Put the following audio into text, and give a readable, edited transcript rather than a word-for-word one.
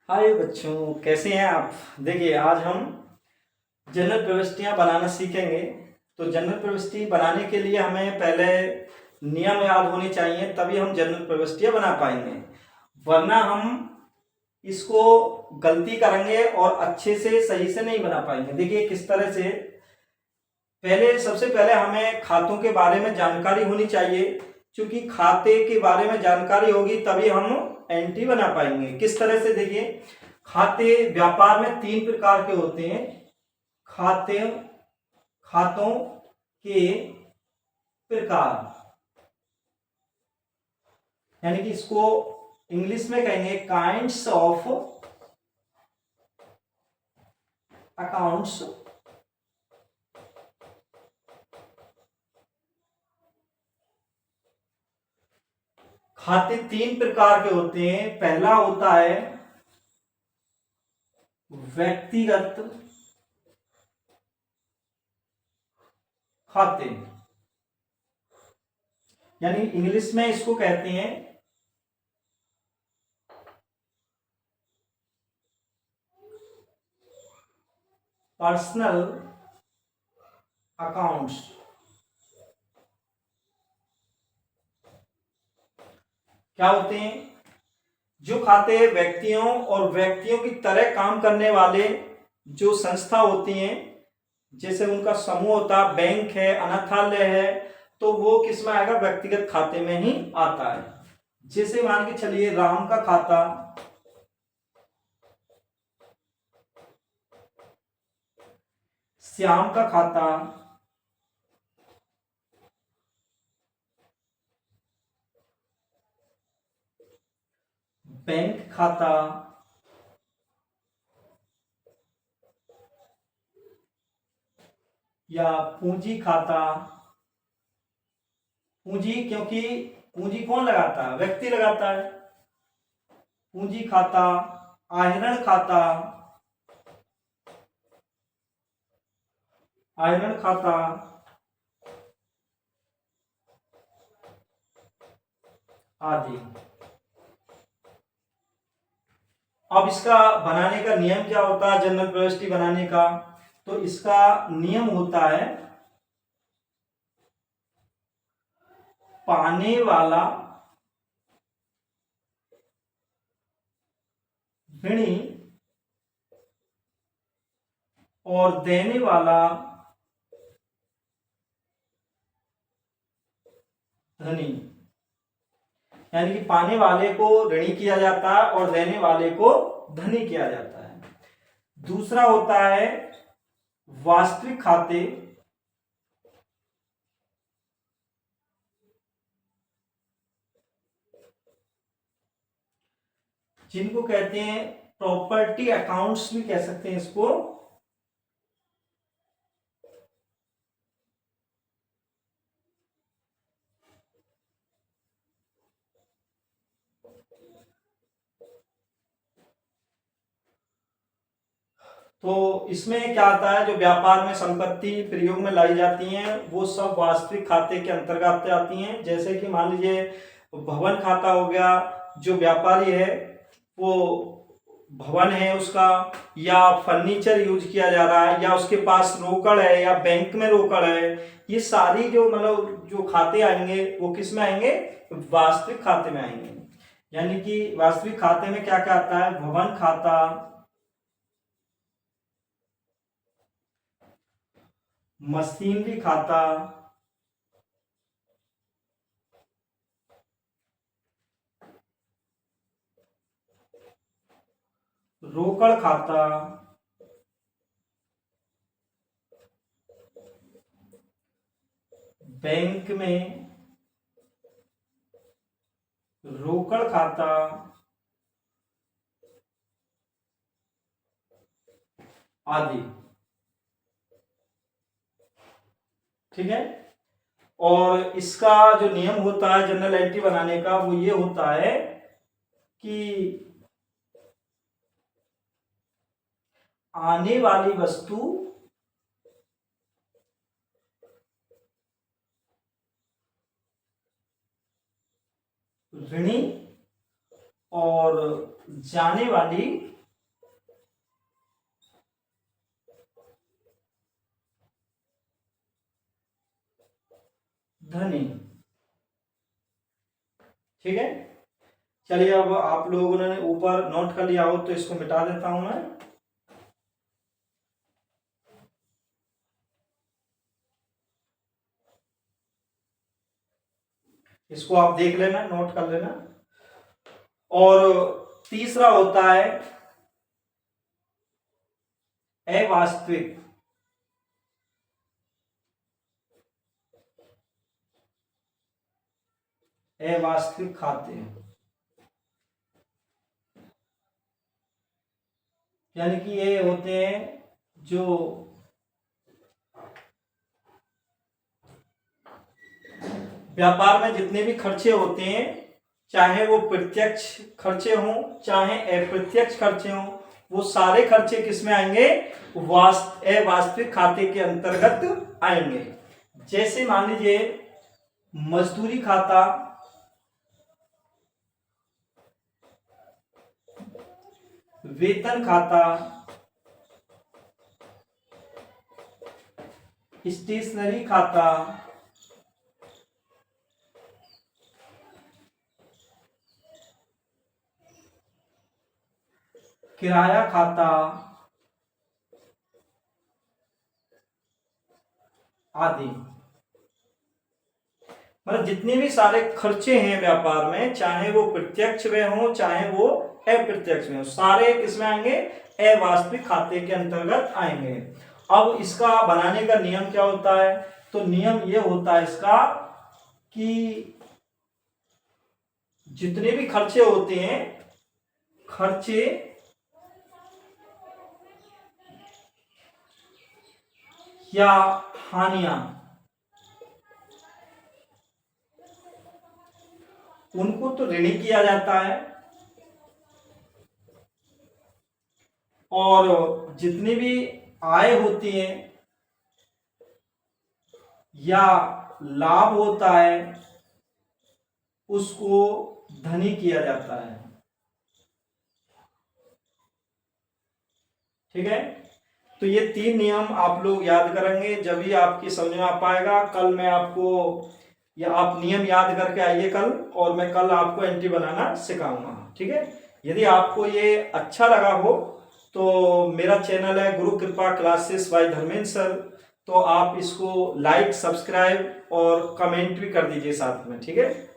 हाय बच्चों, कैसे हैं आप। देखिए, आज हम जनरल प्रविष्टियां बनाना सीखेंगे। तो जनरल प्रविष्टि बनाने के लिए हमें पहले नियम याद होने चाहिए, तभी हम जनरल प्रविष्टियां बना पाएंगे। वरना हम इसको गलती करेंगे और अच्छे से सही से नहीं बना पाएंगे। देखिए किस तरह से। सबसे पहले हमें खातों के बारे में जानकारी होनी चाहिए, क्योंकि खाते के बारे में जानकारी होगी तभी हम एंट्री बना पाएंगे। किस तरह से, देखिए, खाते व्यापार में 3 प्रकार के होते हैं। खाते खातों के प्रकार, यानी कि इसको इंग्लिश में कहेंगे काइंड्स ऑफ अकाउंट्स। खाते 3 प्रकार के होते हैं। पहला होता है व्यक्तिगत खाते, यानी इंग्लिश में इसको कहते हैं पर्सनल अकाउंट्स। क्या होते हैं? जो खाते व्यक्तियों और व्यक्तियों की तरह काम करने वाले जो संस्था होती हैं, जैसे उनका समूह होता है, बैंक है, अनाथालय है, तो वो किस में आएगा? व्यक्तिगत खाते में ही आता है। जैसे मान के चलिए राम का खाता, श्याम का खाता, बैंक खाता, या पूंजी खाता। पूंजी, क्योंकि पूंजी कौन लगाता है? व्यक्ति लगाता है। पूंजी खाता, आहरण खाता, आहरण खाता आदि। अब इसका बनाने का नियम क्या होता है? जनरल प्रविष्टि बनाने का, तो इसका नियम होता है पाने वाला ऋणी और देने वाला धनी। यानी कि पाने वाले को ऋणी किया जाता है और देने वाले को धनी किया जाता है। दूसरा होता है वास्तविक खाते, जिनको कहते हैं प्रॉपर्टी अकाउंट्स भी कह सकते हैं इसको। तो इसमें क्या आता है? जो व्यापार में संपत्ति प्रयोग में लाई जाती हैं वो सब वास्तविक खाते के अंतर्गत आती हैं। जैसे कि मान लीजिए भवन खाता हो गया, जो व्यापारी है वो भवन है उसका, या फर्नीचर यूज किया जा रहा है, या उसके पास रोकड़ है, या बैंक में रोकड़ है, ये सारी जो मतलब जो खाते आएंगे वो किस में आएंगे? वास्तविक खाते में आएंगे। यानी कि वास्तविक खाते में क्या क्या आता है? भवन खाता, मशीनरी खाता, रोकड़ खाता, बैंक में रोकड़ खाता आदि। ठीक है। और इसका जो नियम होता है जनरल एंट्री बनाने का, वो ये होता है कि आने वाली वस्तु ऋणी और जाने वाली धनी। ठीक है, चलिए अब आप लोगों ने ऊपर नोट कर लिया हो तो इसको मिटा देता हूं मैं। इसको आप देख लेना, नोट कर लेना। और तीसरा होता है अवास्तविक। अवास्तविक खाते, यानी कि ये होते हैं जो व्यापार में जितने भी खर्चे होते हैं, चाहे वो प्रत्यक्ष खर्चे हों चाहे अप्रत्यक्ष खर्चे हों, वो सारे खर्चे किस में आएंगे? अवास्तविक खाते के अंतर्गत आएंगे। जैसे मान लीजिए मजदूरी खाता, वेतन खाता, स्टेशनरी खाता, किराया खाता आदि। मतलब जितने भी सारे खर्चे हैं व्यापार में, चाहे वो प्रत्यक्ष में हो चाहे वो अप्रत्यक्ष में हो, सारे किसमें आएंगे? अवास्तविक खाते के अंतर्गत आएंगे। अब इसका बनाने का नियम क्या होता है? तो नियम ये होता है इसका कि जितने भी खर्चे होते हैं, खर्चे या हानियां, उनको तो ऋणी किया जाता है, और जितनी भी आय होती है या लाभ होता है उसको धनी किया जाता है। ठीक है, तो ये 3 नियम आप लोग याद करेंगे जब भी आपकी समझ में आ पाएगा। कल मैं आपको, या आप नियम याद करके आइए कल, और मैं कल आपको एंट्री बनाना सिखाऊंगा। ठीक है, यदि आपको ये अच्छा लगा हो तो मेरा चैनल है गुरु कृपा क्लासेस बाय धर्मेंद्र सर, तो आप इसको लाइक, सब्सक्राइब और कमेंट भी कर दीजिए साथ में। ठीक है।